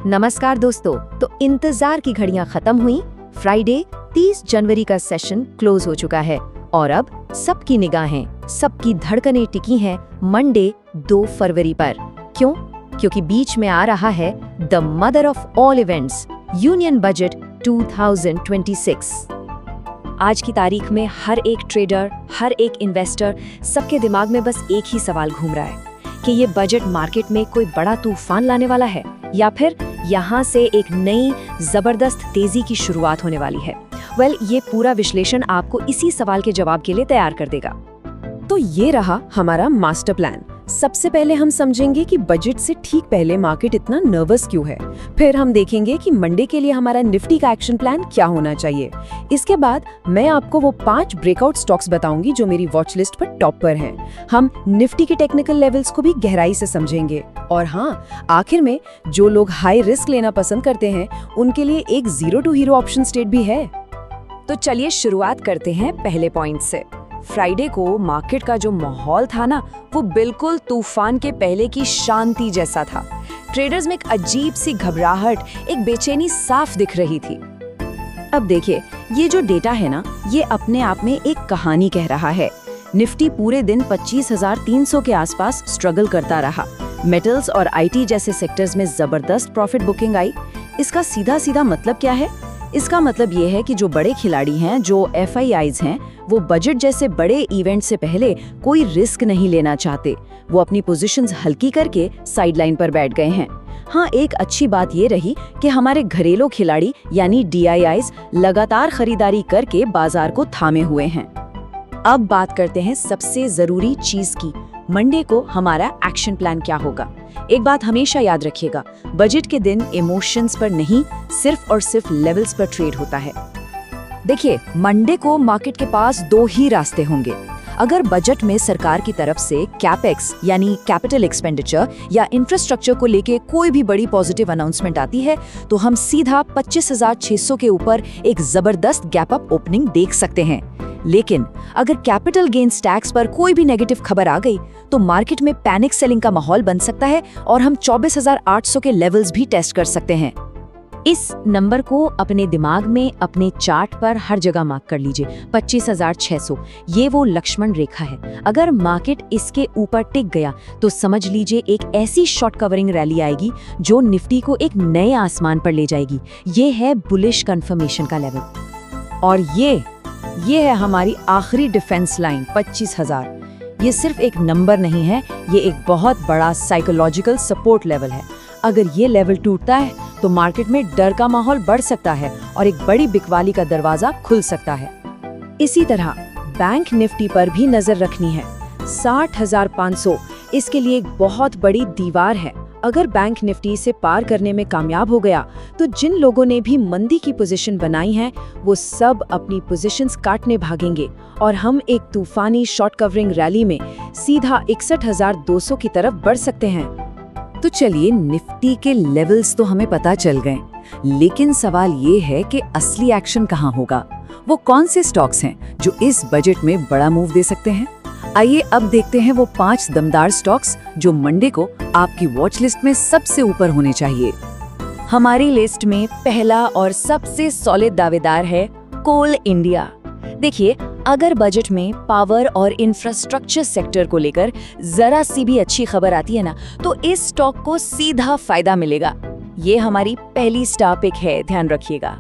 नमस्कार दोस्तों। तो इंतजार की घड़ियां खत्म हुई। फ्राइडे 30 जनवरी का सेशन क्लोज हो चुका है और अब सबकी निगाहें, सबकी धड़कनें टिकी हैं मंडे 2 फरवरी पर। क्यों? क्योंकि बीच में आ रहा है the mother of all events, union budget 2026। आज की तारीख में हर एक ट्रेडर, हर एक इन्वेस्टर, सबके दिमाग में बस एक ही सवाल घूम रहा है कि ये बजट मार्केट में कोई बड़ा तूफान लाने वाला है या फिर यहाँ से एक नई जबरदस्त तेजी की शुरुआत होने वाली है। ये पूरा विश्लेषण आपको इसी सवाल के जवाब के लिए तैयार कर देगा। तो ये रहा हमारा मास्टर प्लान। सबसे पहले हम समझेंगे कि बजट से ठीक पहले मार्केट इतना नर्वस क्यों है। फिर हम देखेंगे कि मंडे के लिए हमारा निफ्टी का एक्शन प्लान क्या होना चाहिए। इसके बाद मैं आपको वो 5 ब्रेकआउट स्टॉक्स बताऊंगी जो मेरी वॉच लिस्ट पर टॉप पर हैं। हम निफ्टी के टेक्निकल लेवल्स को भी गहराई से समझेंगे। और हाँ, आखिर में जो लोग हाई रिस्क लेना पसंद करते हैं उनके लिए एक zero to hero option state भी है। तो चलिए शुरुआत करते हैं पहले पॉइंट से। फ्राइडे को मार्केट का जो माहौल था ना, वो बिल्कुल तूफान के पहले की शांति जैसा था। ट्रेडर्स में एक अजीब सी घबराहट, एक बेचैनी साफ दिख रही थी। अब देखिए, ये जो डेटा है ना, ये अपने आप में एक कहानी कह रहा है। निफ्टी पूरे दिन 25,300 के आसपास स्ट्रगल करता रहा। मेटल्स और आईटी जैसे सेक्टर्स में जबरदस्त प्रॉफिट बुकिंग आई। इसका सीधा सीधा मतलब क्या है? इसका मतलब ये है कि जो बड़े खिलाड़ी हैं, जो FIIs हैं, वो बजट जैसे बड़े इवेंट से पहले कोई रिस्क नहीं लेना चाहते। वो अपनी पोजीशंस हल्की करके साइडलाइन पर बैठ गए हैं। हाँ, एक अच्छी बात ये रही कि हमारे घरेलू खिलाड़ी यानी DIIs लगातार खरीदारी करके बाजार को थामे हुए हैं। अब बात करते हैं सबसे जरूरी चीज की, मंडे को हमारा एक्शन प्लान क्या होगा। एक बात हमेशा याद रखिएगा, बजट के दिन इमोशंस पर नहीं, सिर्फ और सिर्फ लेवल्स पर ट्रेड होता है। देखिए, मंडे को मार्केट के पास 2 ही रास्ते होंगे। अगर बजट में सरकार की तरफ से कैपेक्स यानी कैपिटल एक्सपेंडिचर या इंफ्रास्ट्रक्चर को लेके कोई भी बड़ी पॉजिटिव अनाउंसमेंट आती है तो हम सीधा 25,600 के ऊपर एक जबरदस्त गैप अप ओपनिंग देख सकते हैं। लेकिन अगर कैपिटल गेन्स टैक्स पर कोई भी नेगेटिव खबर आ गई तो मार्केट में पैनिक सेलिंग का माहौल बन सकता है और हम 24,800 के लेवल्स भी टेस्ट कर सकते हैं। इस नंबर को अपने दिमाग में, अपने चार्ट पर हर जगह मार्क कर लीजिए। 25,600 ये वो लक्ष्मण रेखा है। अगर मार्केट इसके ऊपर टिक गया तो समझ लीजिए एक ऐसी शॉर्ट कवरिंग रैली आएगी जो निफ्टी को एक नए आसमान पर ले जाएगी। ये है बुलिश कंफर्मेशन का लेवल। और ये है हमारी आखिरी डिफेंस लाइन 25,000। ये सिर्फ एक नंबर नहीं है, ये एक बहुत बड़ा साइकोलॉजिकल सपोर्ट लेवल है। अगर ये लेवल टूटता है तो मार्केट में डर का माहौल बढ़ सकता है और एक बड़ी बिकवाली का दरवाजा खुल सकता है। इसी तरह बैंक निफ्टी पर भी नजर रखनी है। 60,500 इसके लिए एक बहुत बड़ी दीवार है। अगर बैंक निफ्टी इसे पार करने में कामयाब हो गया तो जिन लोगों ने भी मंदी की पोजीशन बनाई है वो सब अपनी पोजीशंस काटने भागेंगे और हम एक तूफानी शॉर्ट कवरिंग रैली में सीधा 61,200 की तरफ बढ़ सकते हैं। तो चलिए, निफ्टी के लेवल्स तो हमें पता चल गए, लेकिन सवाल ये है कि असली एक्शन कहाँ होगा। वो कौन से स्टॉक्स हैं जो इस बजट में बड़ा मूव दे सकते हैं? आइए अब देखते हैं वो 5 दमदार स्टॉक्स जो मंडे को आपकी वॉच लिस्ट में सबसे ऊपर होने चाहिए। हमारी लिस्ट में पहला और सबसे सॉलिड दावेदार है कोल इंडिया। देखिए, अगर बजट में पावर और इंफ्रास्ट्रक्चर सेक्टर को लेकर जरा सी भी अच्छी खबर आती है ना, तो इस स्टॉक को सीधा फायदा मिलेगा। ये हमारी पहली स्टार पिक है, ध्यान रखिएगा।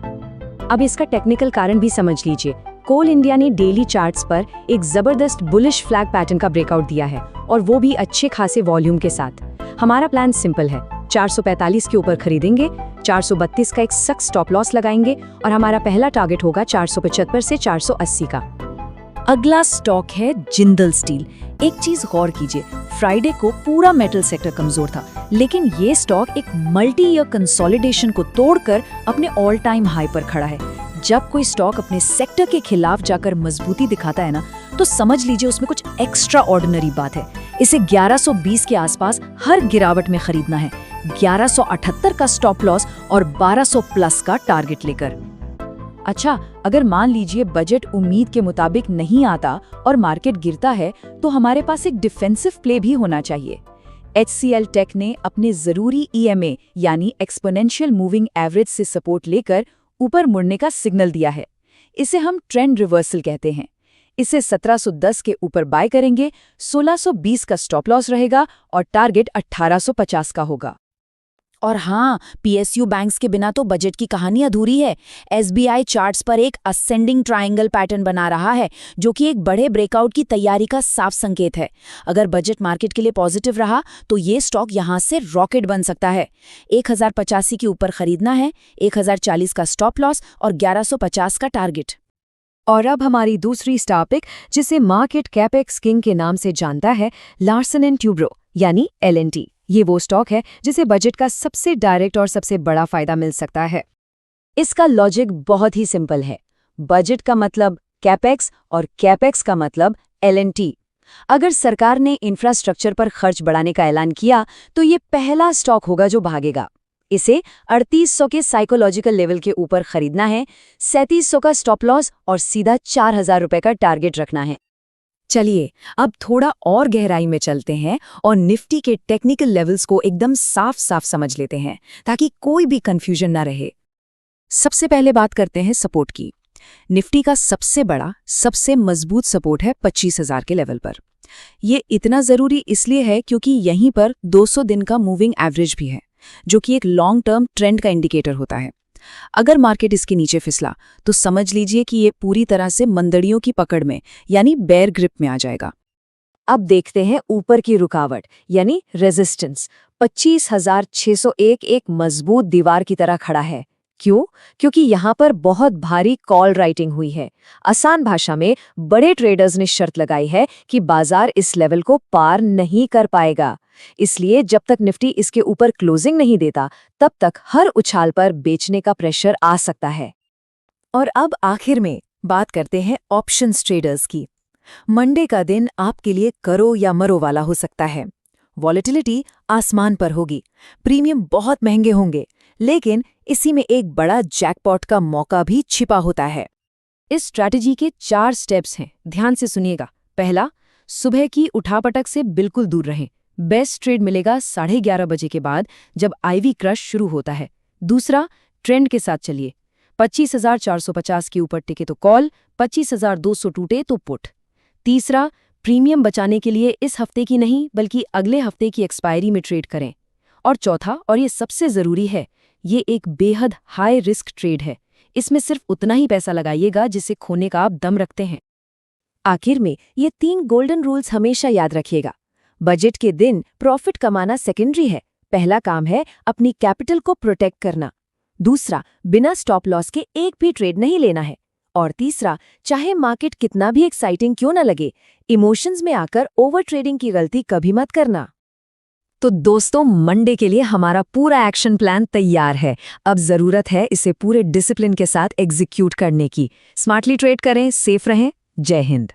अब इसका टेक्निकल कारण भी समझ लीजिए। कोल इंडिया ने डेली चार्ट्स पर एक जबरदस्त बुलिश फ्लैग पैटर्न का ब्रेकआउट दिया है और वो भी अच्छे खासे वॉल्यूम के साथ। हमारा प्लान सिंपल है, 445 के ऊपर खरीदेंगे, 432 का एक सख्त स्टॉप लॉस लगाएंगे और हमारा पहला टारगेट होगा 475 से 480 का। अगला स्टॉक है जिंदल स्टील। एक चीज गौर कीजिए, फ्राइडे को पूरा मेटल सेक्टर कमजोर था, लेकिन ये स्टॉक एक मल्टी ईयर कंसोलिडेशन को तोड़कर अपने ऑल टाइम हाई पर खड़ा है। जब कोई स्टॉक अपने सेक्टर के खिलाफ जाकर मजबूती दिखाता है ना, तो समझ लीजिए उसमें कुछ एक्स्ट्रा ऑर्डिनरी बात है। इसे 1120 के आसपास हर गिरावट में खरीदना है, 1178 का स्टॉप लॉस और 1200 प्लस का टारगेट लेकर। अच्छा, अगर मान लीजिए बजट उम्मीद के मुताबिक नहीं आता और मार्केट गिरता है तो हमारे पास एक डिफेंसिव प्ले भी होना चाहिए। HCL टेक ने अपने जरूरी EMA यानी एक्सपोनेंशियल मूविंग एवरेज से सपोर्ट लेकर ऊपर मुड़ने का सिग्नल दिया है। इसे हम ट्रेंड रिवर्सल कहते हैं। इसे 1710 के ऊपर बाय करेंगे, 1620 का स्टॉप लॉस रहेगा और टारगेट 1850 का होगा। और हाँ, PSU बैंक्स के बिना तो बजट की कहानी अधूरी है। SBI चार्ट्स पर एक असेंडिंग ट्रायंगल पैटर्न बना रहा है, जो कि एक बड़े ब्रेकआउट की तैयारी का साफ संकेत है। अगर बजट मार्केट के लिए पॉजिटिव रहा तो ये स्टॉक यहाँ से रॉकेट बन सकता है। 1085 के ऊपर खरीदना है, 1040 का स्टॉप लॉस और 1150 का टारगेट। और अब हमारी दूसरी स्टार पिक, जिसे मार्केट कैपेक्स किंग के नाम से जानता है, लार्सन एंड ट्यूब्रो यानी LNT। ये वो स्टॉक है जिसे बजट का सबसे डायरेक्ट और सबसे बड़ा फायदा मिल सकता है। इसका लॉजिक बहुत ही सिंपल है। बजट का मतलब कैपेक्स और कैपेक्स का मतलब LNT। अगर सरकार ने इंफ्रास्ट्रक्चर पर खर्च बढ़ाने का ऐलान किया तो ये पहला स्टॉक होगा जो भागेगा। इसे 3800 के साइकोलॉजिकल लेवल के ऊपर खरीदना है, 3700 का स्टॉप लॉस और सीधा 4000 रुपए का टारगेट रखना है। चलिए अब थोड़ा और गहराई में चलते हैं और निफ्टी के टेक्निकल लेवल्स को एकदम साफ साफ समझ लेते हैं, ताकि कोई भी कंफ्यूजन ना रहे। सबसे पहले बात करते हैं सपोर्ट की। निफ्टी का सबसे बड़ा, सबसे मजबूत सपोर्ट है 25,000 के लेवल पर। ये इतना जरूरी इसलिए है क्योंकि यहीं पर 200 दिन का मूविंग एवरेज भी है, जो कि एक लॉन्ग टर्म ट्रेंड का इंडिकेटर होता है। अगर मार्केट इसके नीचे फिसला तो समझ लीजिए कि ये पूरी तरह से मंदड़ियों की पकड़ में यानी बेयर ग्रिप में आ जाएगा। अब देखते हैं ऊपर की रुकावट यानी रेजिस्टेंस। 25,601 एक मजबूत दीवार की तरह खड़ा है। क्यों? क्योंकि यहाँ पर बहुत भारी कॉल राइटिंग हुई है। आसान भाषा में बड़े ट्रेडर्स ने शर्त लगाई है कि बाजार इस लेवल को पार नहीं कर पाएगा। इसलिए जब तक निफ्टी इसके ऊपर क्लोजिंग नहीं देता, तब तक हर उछाल पर बेचने का प्रेशर आ सकता है। और अब आखिर में बात करते हैं ऑप्शंस ट्रेडर्स की। मंडे का दिन आपके लिए करो या मरो वाला हो सकता है। वॉलेटिलिटी आसमान पर होगी, प्रीमियम बहुत महंगे होंगे, लेकिन इसी में एक बड़ा जैकपॉट का मौका भी छिपा होता है। इस स्ट्रैटेजी के 4 स्टेप्स हैं, ध्यान से सुनिएगा। पहला, सुबह की उठापटक से बिल्कुल दूर रहें। बेस्ट ट्रेड मिलेगा 11:30 बजे के बाद, जब IV क्रश शुरू होता है। दूसरा, ट्रेंड के साथ चलिए। 25,450 के ऊपर टिके तो कॉल, 25,200 टूटे तो पुट। तीसरा, प्रीमियम बचाने के लिए इस हफ्ते की नहीं बल्कि अगले हफ्ते की एक्सपायरी में ट्रेड करें। और चौथा, और ये सबसे जरूरी है, ये एक बेहद हाई रिस्क ट्रेड है। इसमें सिर्फ उतना ही पैसा लगाइएगा जिसे खोने का आप दम रखते हैं। आखिर में ये 3 गोल्डन रूल्स हमेशा याद रखिएगा। बजट के दिन प्रॉफिट कमाना सेकेंडरी है। पहला काम है अपनी कैपिटल को प्रोटेक्ट करना। दूसरा, बिना स्टॉप लॉस के एक भी ट्रेड नहीं लेना है। और तीसरा, चाहे मार्केट कितना भी एक्साइटिंग क्यों न लगे, इमोशंस में आकर ओवर ट्रेडिंग की गलती कभी मत करना। तो दोस्तों, मंडे के लिए हमारा पूरा एक्शन प्लान तैयार है। अब जरूरत है इसे पूरे डिसिप्लिन के साथ एग्जीक्यूट करने की। स्मार्टली ट्रेड करें, सेफ रहें। जय हिंद।